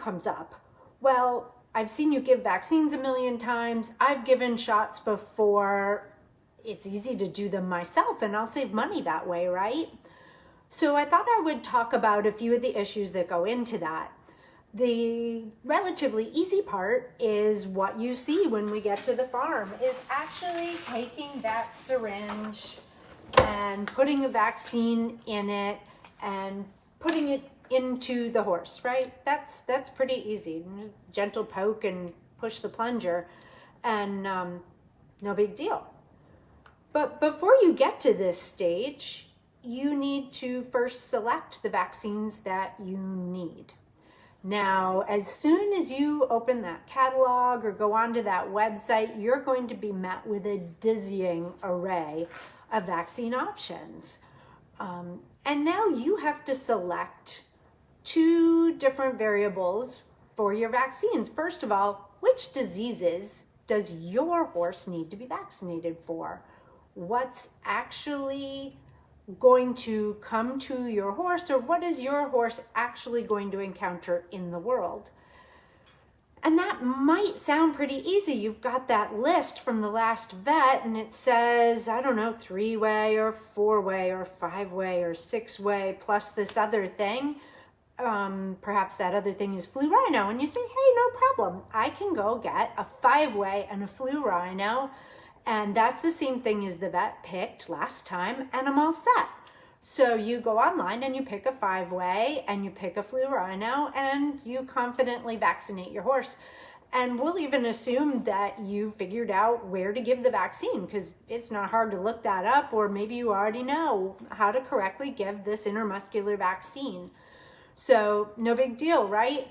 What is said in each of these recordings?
comes up. Well, I've seen you give vaccines a million times. I've given shots before. It's easy to do them myself and I'll save money that way, right? So I thought I would talk about a few of the issues that go into that. The relatively easy part is what you see when we get to the farm, is actually taking that syringe and putting a vaccine in it and putting it into the horse, right? That's pretty easy. Gentle poke and push the plunger and no big deal. But before you get to this stage, you need to first select the vaccines that you need. Now, as soon as you open that catalog or go onto that website, you're going to be met with a dizzying array of vaccine options. And now you have to select 2 different variables for your vaccines. First of all, which diseases does your horse need to be vaccinated for? What's actually going to come to your horse, or what is your horse actually going to encounter in the world? And that might sound pretty easy. You've got that list from the last vet and it says, I don't know, 3-way or 4-way or 5-way or 6-way plus this other thing. Perhaps that other thing is flu rhino, and you say, hey, no problem. I can go get a 5-way and a flu rhino, and that's the same thing as the vet picked last time, and I'm all set. So you go online and you pick a 5-way and you pick a flu rhino and you confidently vaccinate your horse. And we'll even assume that you figured out where to give the vaccine, because it's not hard to look that up, or maybe you already know how to correctly give this intramuscular vaccine. So no big deal, right?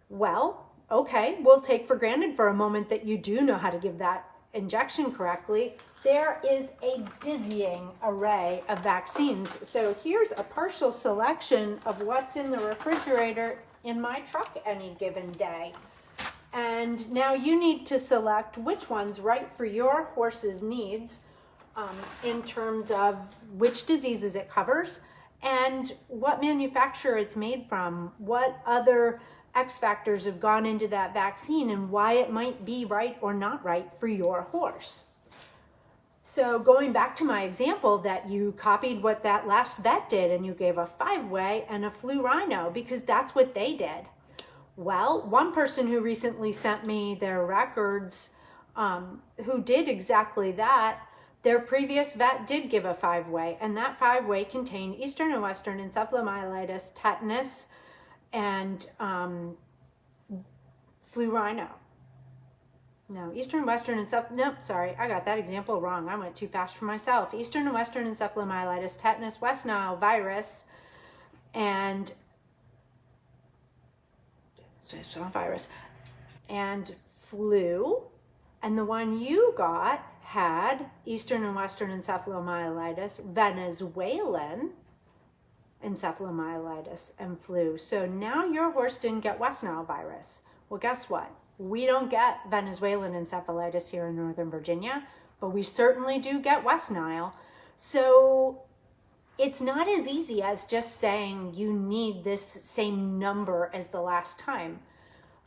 Well, okay, we'll take for granted for a moment that you do know how to give that injection correctly. There is a dizzying array of vaccines. So here's a partial selection of what's in the refrigerator in my truck any given day. And now you need to select which one's right for your horse's needs in terms of which diseases it covers and what manufacturer it's made from, what other X factors have gone into that vaccine, and why it might be right or not right for your horse. So going back to my example that you copied what that last vet did and you gave a 5-way and a flu rhino because that's what they did. Well, one person who recently sent me their records who did exactly that, their previous vet did give a 5-way, and that 5-way contained Eastern and Western encephalomyelitis, tetanus, and flu rhino. No, Eastern, Western, nope, sorry, I got that example wrong. I went too fast for myself. Eastern and Western encephalomyelitis, tetanus, West Nile virus, and flu. And the one you got had Eastern and Western encephalomyelitis, Venezuelan encephalomyelitis, and flu. So now your horse didn't get West Nile virus. Well, guess what? We don't get Venezuelan encephalitis here in Northern Virginia, but we certainly do get West Nile. So it's not as easy as just saying you need this same number as the last time.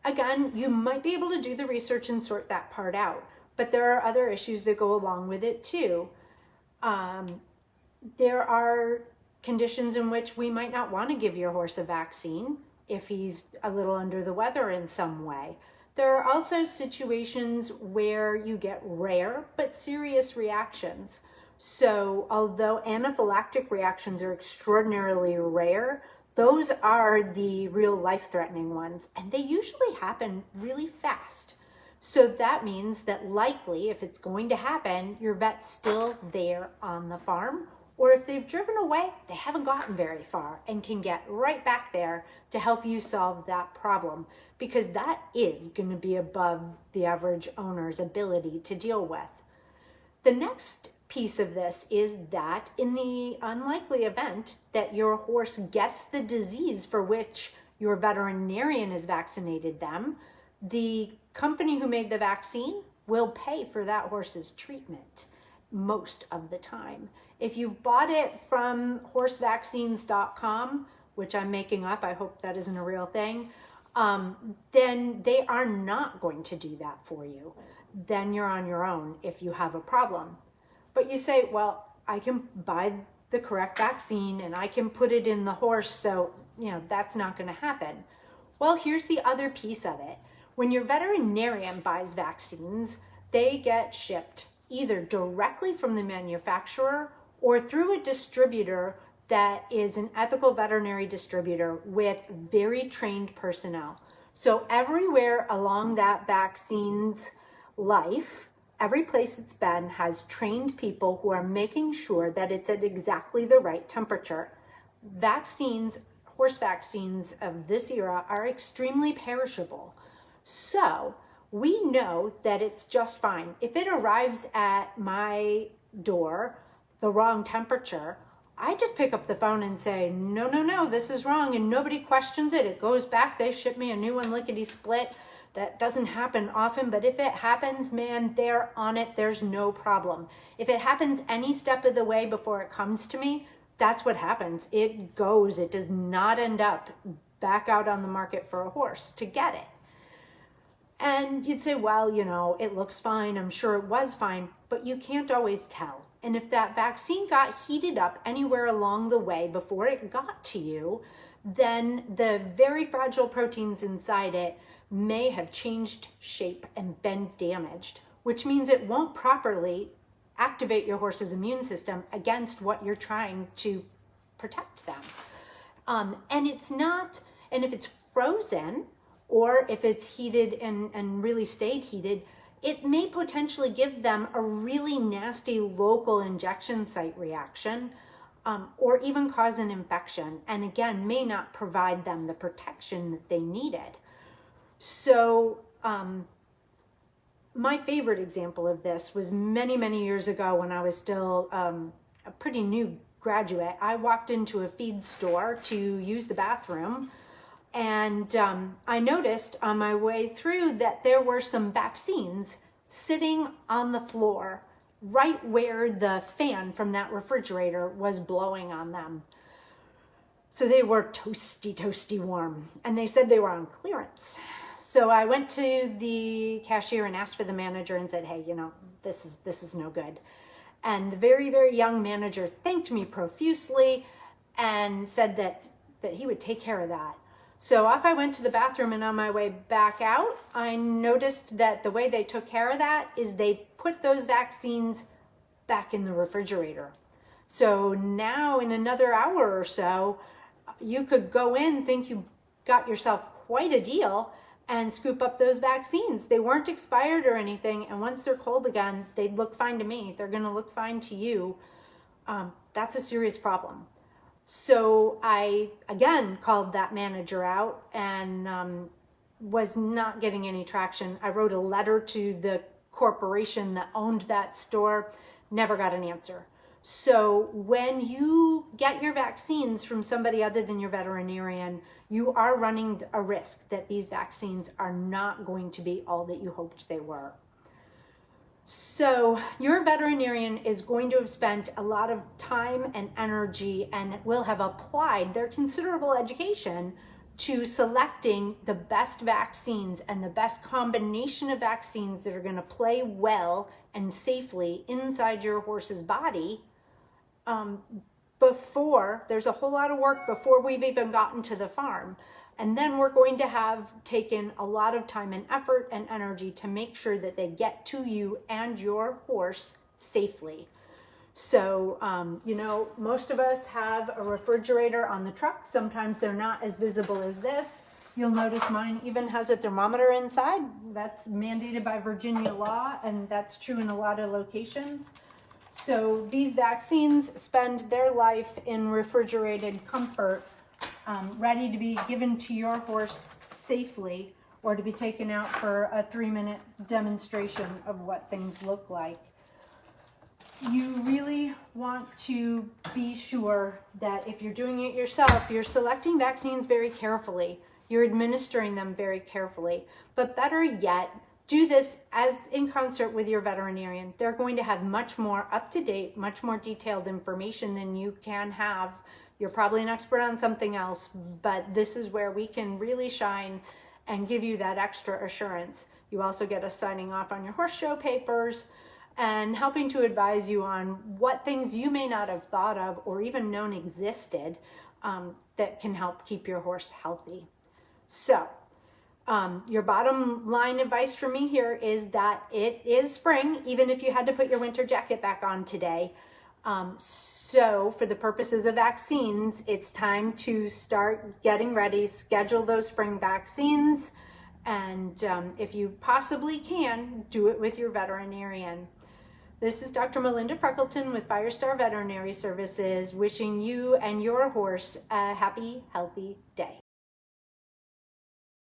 Again, you might be able to do the research and sort that part out, but there are other issues that go along with it too. There are conditions in which we might not want to give your horse a vaccine if he's a little under the weather in some way. There are also situations where you get rare but serious reactions. So although anaphylactic reactions are extraordinarily rare, those are the real life-threatening ones, and they usually happen really fast. So that means that likely, if it's going to happen, your vet's still there on the farm, or if they've driven away, they haven't gotten very far and can get right back there to help you solve that problem, because that is going to be above the average owner's ability to deal with. The next piece of this is that in the unlikely event that your horse gets the disease for which your veterinarian has vaccinated them, the company who made the vaccine will pay for that horse's treatment most of the time. If you've bought it from horsevaccines.com, which I'm making up, I hope that isn't a real thing, then they are not going to do that for you. Then you're on your own if you have a problem. But you say, well, I can buy the correct vaccine and I can put it in the horse, so that's not going to happen. Well, here's the other piece of it. When your veterinarian buys vaccines, they get shipped either directly from the manufacturer or through a distributor that is an ethical veterinary distributor with very trained personnel. So everywhere along that vaccine's life, every place it's been has trained people who are making sure that it's at exactly the right temperature. Vaccines, horse vaccines of this era, are extremely perishable. So we know that it's just fine. If it arrives at my door the wrong temperature, I just pick up the phone and say, no, this is wrong, and nobody questions it. It goes back, they ship me a new one lickety-split. That doesn't happen often, but if it happens, man, they're on it. There's no problem. If it happens any step of the way before it comes to me, that's what happens. It goes. It does not end up back out on the market for a horse to get it. And you'd say, well, it looks fine. I'm sure it was fine, but you can't always tell. And if that vaccine got heated up anywhere along the way before it got to you, then the very fragile proteins inside it may have changed shape and been damaged, which means it won't properly activate your horse's immune system against what you're trying to protect them. And if it's frozen, or if it's heated and really stayed heated, it may potentially give them a really nasty local injection site reaction, or even cause an infection, and again, may not provide them the protection that they needed. So my favorite example of this was many, many years ago when I was still a pretty new graduate. I walked into a feed store to use the bathroom, and I noticed on my way through that there were some vaccines sitting on the floor right where the fan from that refrigerator was blowing on them. So they were toasty warm, and they said they were on clearance. So I went to the cashier and asked for the manager and said, hey, this is no good. And the very, very young manager thanked me profusely and said that he would take care of that. So off I went to the bathroom, and on my way back out, I noticed that the way they took care of that is they put those vaccines back in the refrigerator. So now in another hour or so, you could go in, think you got yourself quite a deal, and scoop up those vaccines. They weren't expired or anything, and once they're cold again, they'd look fine to me. They're gonna look fine to you. That's a serious problem. So I, again, called that manager out and was not getting any traction. I wrote a letter to the corporation that owned that store, never got an answer. So when you get your vaccines from somebody other than your veterinarian, you are running a risk that these vaccines are not going to be all that you hoped they were. So your veterinarian is going to have spent a lot of time and energy and will have applied their considerable education to selecting the best vaccines and the best combination of vaccines that are going to play well and safely inside your horse's body. Before, there's a whole lot of work before we've even gotten to the farm. And then we're going to have taken a lot of time and effort and energy to make sure that they get to you and your horse safely. So, most of us have a refrigerator on the truck. Sometimes they're not as visible as this. You'll notice mine even has a thermometer inside. That's mandated by Virginia law, and that's true in a lot of locations. So these vaccines spend their life in refrigerated comfort, ready to be given to your horse safely or to be taken out for a 3-minute demonstration of what things look like. You really want to be sure that if you're doing it yourself, you're selecting vaccines very carefully. You're administering them very carefully. But better yet, do this as in concert with your veterinarian. They're going to have much more up-to-date, much more detailed information than you can have. You're probably an expert on something else, but this is where we can really shine and give you that extra assurance. You also get us signing off on your horse show papers and helping to advise you on what things you may not have thought of or even known existed that can help keep your horse healthy. So your bottom line advice for me here is that it is spring, even if you had to put your winter jacket back on today. So for the purposes of vaccines, it's time to start getting ready, schedule those spring vaccines, and if you possibly can, do it with your veterinarian. This is Dr. Melinda Freckleton with Firestar Veterinary Services, wishing you and your horse a happy, healthy day.